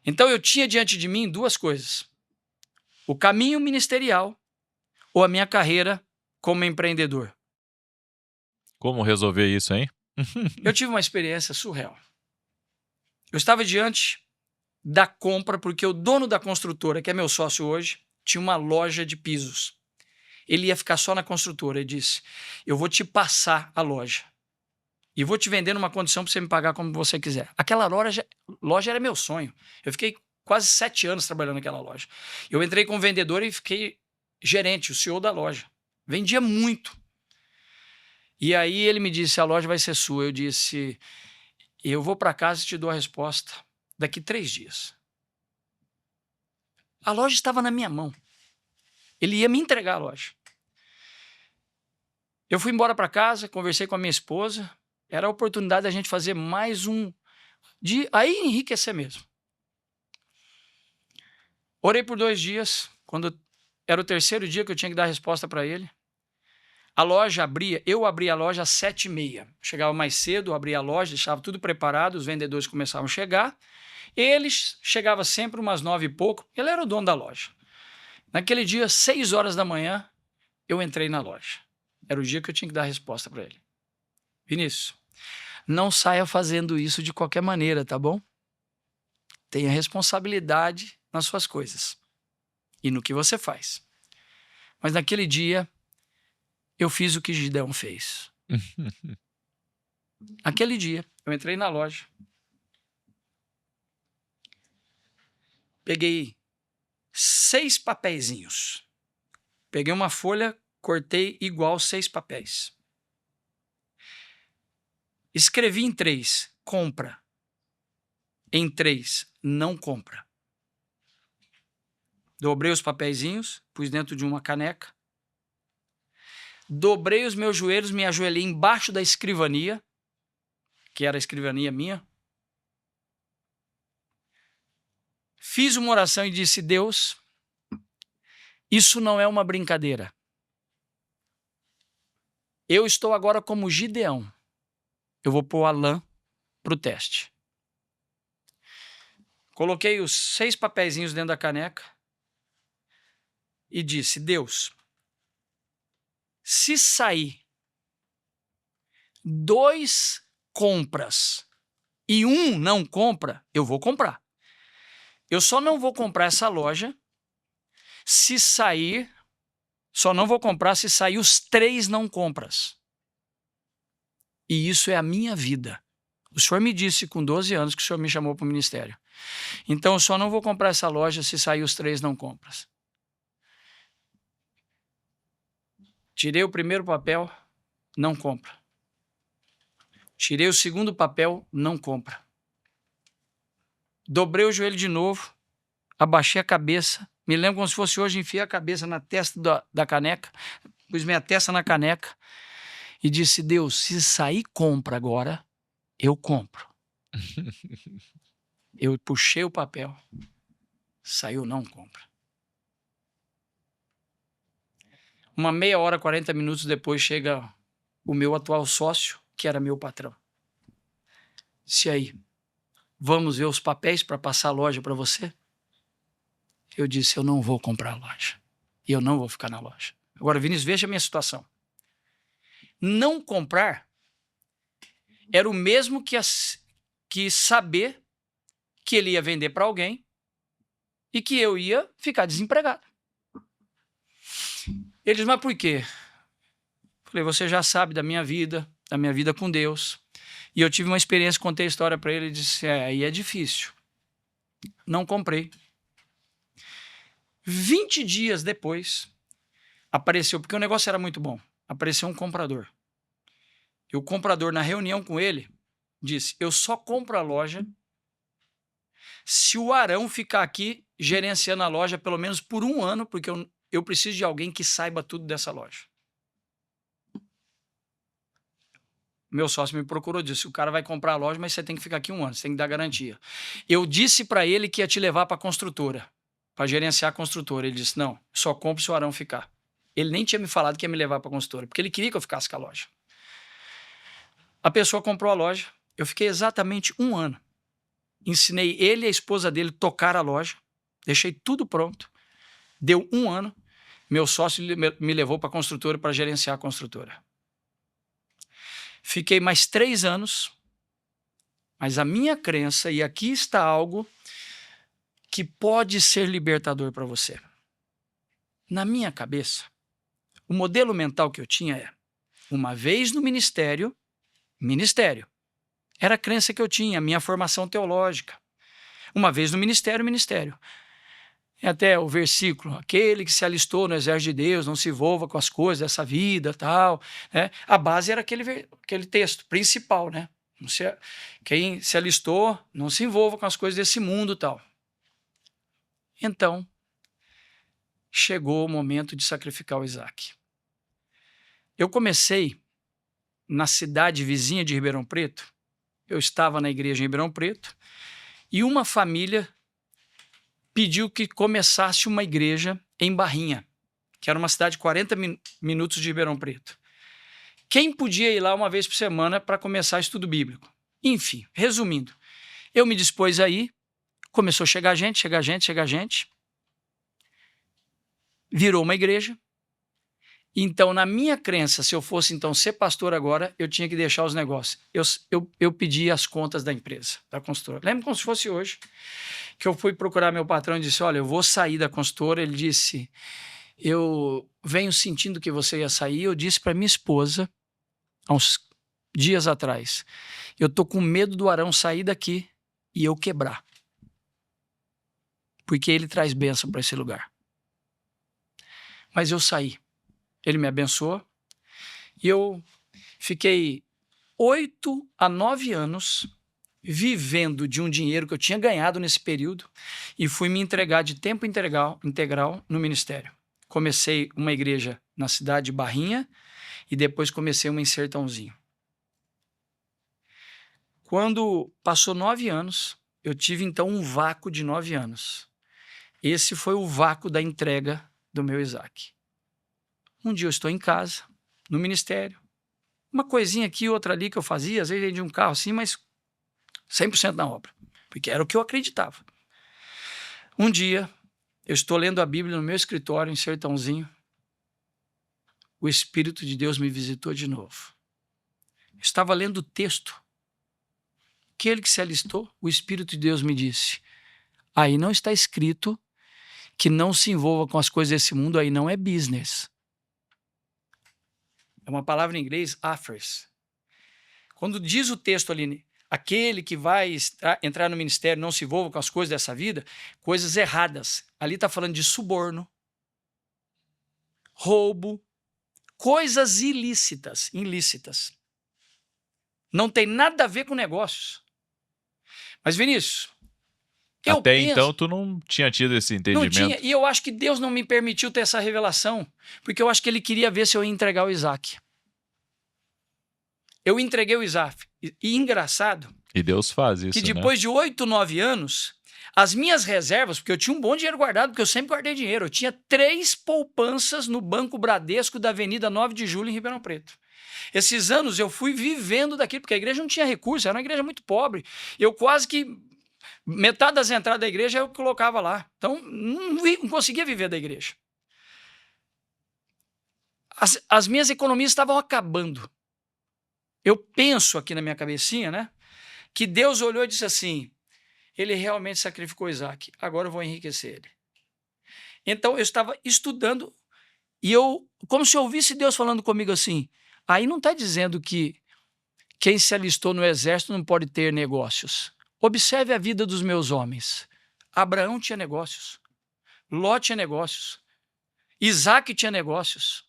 Então eu tinha diante de mim duas coisas: o caminho ministerial ou a minha carreira como empreendedor. Como resolver isso, hein? Eu tive uma experiência surreal. Eu estava diante da compra porque o dono da construtora, que é meu sócio hoje, tinha uma loja de pisos. Ele ia ficar só na construtora. Ele disse: eu vou te passar a loja e vou te vender numa condição para você me pagar como você quiser. Aquela loja era meu sonho. Eu fiquei quase 7 anos trabalhando naquela loja. Eu entrei como vendedor e fiquei gerente, o CEO da loja. Vendia muito. E aí ele me disse: a loja vai ser sua. Eu disse: eu vou para casa e te dou a resposta daqui 3 dias. A loja estava na minha mão. Ele ia me entregar a loja. Eu fui embora para casa, conversei com a minha esposa. Era a oportunidade da gente fazer mais um de aí enriquecer mesmo. Orei por 2 dias, quando era o 3º dia que eu tinha que dar a resposta para ele. A loja abria, eu abria a loja às 7h30. Chegava mais cedo, abria a loja, deixava tudo preparado, os vendedores começavam a chegar. Eles chegavam sempre umas 9 e pouco, ele era o dono da loja. Naquele dia, 6 horas da manhã, eu entrei na loja. Era o dia que eu tinha que dar a resposta para ele. Vinícius, não saia fazendo isso de qualquer maneira, tá bom? Tenha responsabilidade nas suas coisas e no que você faz. Mas naquele dia, eu fiz o que Gideão fez. Aquele dia, eu entrei na loja, peguei 6 papeizinhos, peguei uma folha, cortei igual 6 papéis. Escrevi em 3, compra. Em 3, não compra. Dobrei os papeizinhos, pus dentro de uma caneca. Dobrei os meus joelhos, me ajoelhei embaixo da escrivania, que era a escrivania minha. Fiz uma oração e disse: Deus, isso não é uma brincadeira. Eu estou agora como Gideão. Eu vou pôr Alain para o teste. Coloquei os 6 papeizinhos dentro da caneca e disse: Deus, se sair 2 compras e 1 não compra, eu vou comprar. Eu só não vou comprar essa loja se sair, só não vou comprar se sair os 3 não compras. E isso é a minha vida. O senhor me disse com 12 anos que o senhor me chamou para o ministério. Então eu só não vou comprar essa loja se sair os 3 não compras. Tirei o primeiro papel, não compra. Tirei o segundo papel, não compra. Dobrei o joelho de novo, abaixei a cabeça, me lembro como se fosse hoje, enfiei a cabeça na testa da caneca, pus minha testa na caneca e disse: Deus, se sair compra agora, eu compro. Eu puxei o papel, saiu não compra. Uma meia hora, 40 minutos depois, chega o meu atual sócio, que era meu patrão. Disse: aí, vamos ver os papéis para passar a loja para você? Eu disse: eu não vou comprar a loja. E eu não vou ficar na loja. Agora, Vinícius, veja a minha situação. Não comprar era o mesmo que saber que ele ia vender para alguém e que eu ia ficar desempregado. Ele disse: mas por quê? Falei: você já sabe da minha vida com Deus. E eu tive uma experiência, contei a história para ele e disse: aí é difícil. Não comprei. 20 dias depois, apareceu, porque o negócio era muito bom, apareceu um comprador. E o comprador, na reunião com ele, disse: eu só compro a loja se o Arão ficar aqui gerenciando a loja pelo menos por 1 ano, porque eu preciso de alguém que saiba tudo dessa loja. Meu sócio me procurou e disse: o cara vai comprar a loja, mas você tem que ficar aqui 1 ano, você tem que dar garantia. Eu disse para ele que ia te levar para a construtora, para gerenciar a construtora. Ele disse: não, só compro se o Arão ficar. Ele nem tinha me falado que ia me levar para a construtora, porque ele queria que eu ficasse com a loja. A pessoa comprou a loja, eu fiquei exatamente 1 ano. ensinei ele e a esposa dele tocar a loja, deixei tudo pronto. Deu 1 ano, meu sócio me levou para a construtora para gerenciar a construtora. Fiquei mais 3 anos, mas a minha crença, e aqui está algo que pode ser libertador para você. Na minha cabeça, o modelo mental que eu tinha é, uma vez no ministério, era a crença que eu tinha, a minha formação teológica. Uma vez no ministério. É até o versículo, aquele que se alistou no exército de Deus, não se envolva com as coisas dessa vida, tal. Né? A base era aquele texto principal, né? Quem se alistou, não se envolva com as coisas desse mundo, tal. Então, chegou o momento de sacrificar o Isaac. Eu comecei na cidade vizinha de Ribeirão Preto, eu estava na igreja em Ribeirão Preto, e uma família pediu que começasse uma igreja em Barrinha, que era uma cidade de 40 minutos de Ribeirão Preto. Quem podia ir lá uma vez por semana para começar estudo bíblico? Enfim, resumindo, eu me dispus a ir, começou a chegar gente, virou uma igreja. Então, na minha crença, se eu fosse então ser pastor agora, eu tinha que deixar os negócios. Eu pedi as contas da empresa, da consultora. Lembro como se fosse hoje, que eu fui procurar meu patrão e disse, olha, eu vou sair da consultora. Ele disse, eu venho sentindo que você ia sair. Eu disse para minha esposa, há uns dias atrás, eu tô com medo do Arão sair daqui e eu quebrar. Porque ele traz bênção para esse lugar. Mas eu saí. Ele me abençoou e eu fiquei 8 a 9 anos vivendo de um dinheiro que eu tinha ganhado nesse período e fui me entregar de tempo integral no ministério. Comecei uma igreja na cidade de Barrinha e depois comecei uma em Sertãozinho. Quando passou 9 anos, eu tive então um vácuo de 9 anos. Esse foi o vácuo da entrega do meu Isaac. Um dia eu estou em casa, no ministério, uma coisinha aqui, outra ali que eu fazia, às vezes vendi um carro assim, mas 100% na obra, porque era o que eu acreditava. Um dia, eu estou lendo a Bíblia no meu escritório, em Sertãozinho, o Espírito de Deus me visitou de novo. Eu estava lendo o texto, aquele que se alistou, o Espírito de Deus me disse, aí não está escrito que não se envolva com as coisas desse mundo, aí não é business. É uma palavra em inglês, affairs. Quando diz o texto ali, aquele que vai entrar no ministério não se envolva com as coisas dessa vida, coisas erradas. Ali está falando de suborno, roubo, coisas ilícitas. Não tem nada a ver com negócios. Mas, Vinícius, até então tu não tinha tido esse entendimento. Não tinha, e eu acho que Deus não me permitiu ter essa revelação, porque eu acho que ele queria ver se eu ia entregar o Isaac. Eu entreguei o Isaac. E engraçado... E Deus faz isso, que depois de 8, 9 anos, as minhas reservas, porque eu tinha um bom dinheiro guardado, porque eu sempre guardei dinheiro, eu tinha 3 poupanças no Banco Bradesco da Avenida 9 de Julho, em Ribeirão Preto. Esses anos eu fui vivendo daquilo, porque a igreja não tinha recurso, era uma igreja muito pobre. Eu quase que... metade das entradas da igreja eu colocava lá. Então, não conseguia viver da igreja. As minhas economias estavam acabando. Eu penso aqui na minha cabecinha, né? Que Deus olhou e disse assim, ele realmente sacrificou Isaac, agora eu vou enriquecer ele. Então, eu estava estudando e como se eu ouvisse Deus falando comigo assim, aí não está dizendo que quem se alistou no exército não pode ter negócios. Observe a vida dos meus homens. Abraão tinha negócios. Ló tinha negócios. Isaac tinha negócios.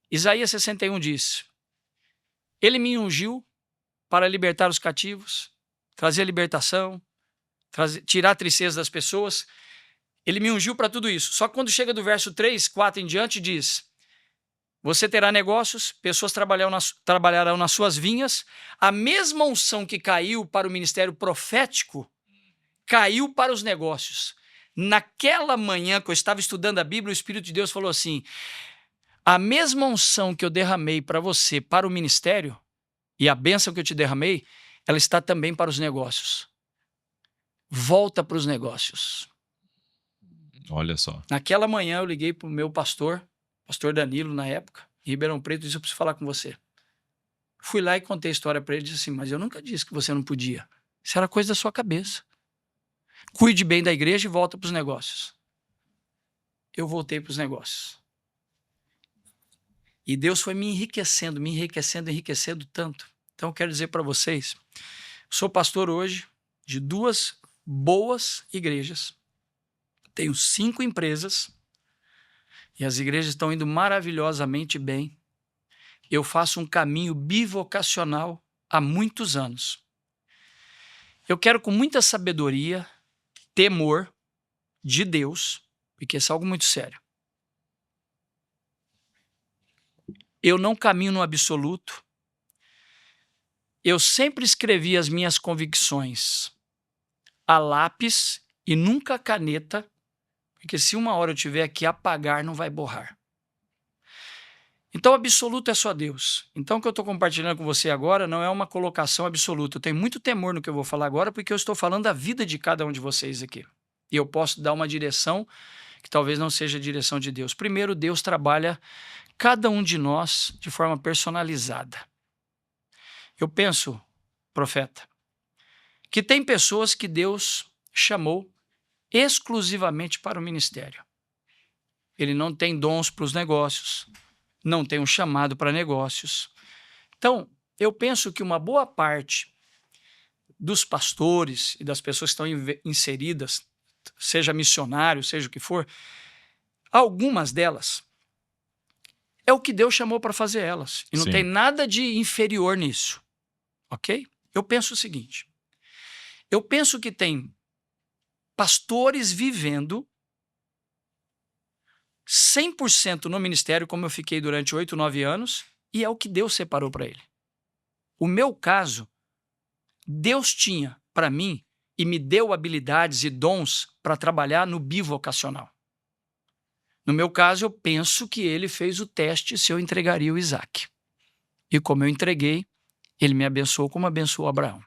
Isaías 61 diz, ele me ungiu para libertar os cativos, trazer libertação, tirar a tristeza das pessoas. Ele me ungiu para tudo isso. Só que quando chega do verso 3, 4 em diante, diz, você terá negócios, pessoas trabalharão nas suas vinhas, a mesma unção que caiu para o ministério profético, caiu para os negócios. Naquela manhã que eu estava estudando a Bíblia, o Espírito de Deus falou assim, a mesma unção que eu derramei para você, para o ministério, e a bênção que eu te derramei, ela está também para os negócios. Volta para os negócios. Olha só. Naquela manhã eu liguei para o meu pastor Danilo na época, em Ribeirão Preto, e disse: eu preciso falar com você. Fui lá e contei a história para ele e disse assim: mas eu nunca disse que você não podia. Isso era coisa da sua cabeça. Cuide bem da igreja e volta para os negócios. Eu voltei para os negócios. E Deus foi me enriquecendo tanto. Então eu quero dizer para vocês, sou pastor hoje de 2 boas igrejas. Tenho 5 empresas e as igrejas estão indo maravilhosamente bem. Eu faço um caminho bivocacional há muitos anos. Eu quero, com muita sabedoria, temor de Deus, porque isso é algo muito sério. Eu não caminho no absoluto. Eu sempre escrevi as minhas convicções a lápis e nunca a caneta, porque se uma hora eu tiver que apagar, não vai borrar. Então, absoluto é só Deus. Então, o que eu estou compartilhando com você agora não é uma colocação absoluta. Eu tenho muito temor no que eu vou falar agora, porque eu estou falando da vida de cada um de vocês aqui. E eu posso dar uma direção que talvez não seja a direção de Deus. Primeiro, Deus trabalha cada um de nós de forma personalizada. Eu penso, profeta, que tem pessoas que Deus chamou exclusivamente para o ministério. Ele não tem dons para os negócios, não tem um chamado para negócios. Então, eu penso que uma boa parte dos pastores e das pessoas que estão inseridas, seja missionário, seja o que for, algumas delas é o que Deus chamou para fazer elas. E não Sim. tem nada de inferior nisso. Ok? Eu penso o seguinte. Eu penso que tem pastores vivendo 100% no ministério, como eu fiquei durante 8, 9 anos, e é o que Deus separou para ele. O meu caso, Deus tinha para mim e me deu habilidades e dons para trabalhar no bivocacional. No meu caso, eu penso que ele fez o teste se eu entregaria o Isaac. E como eu entreguei, ele me abençoou como abençoou Abraão.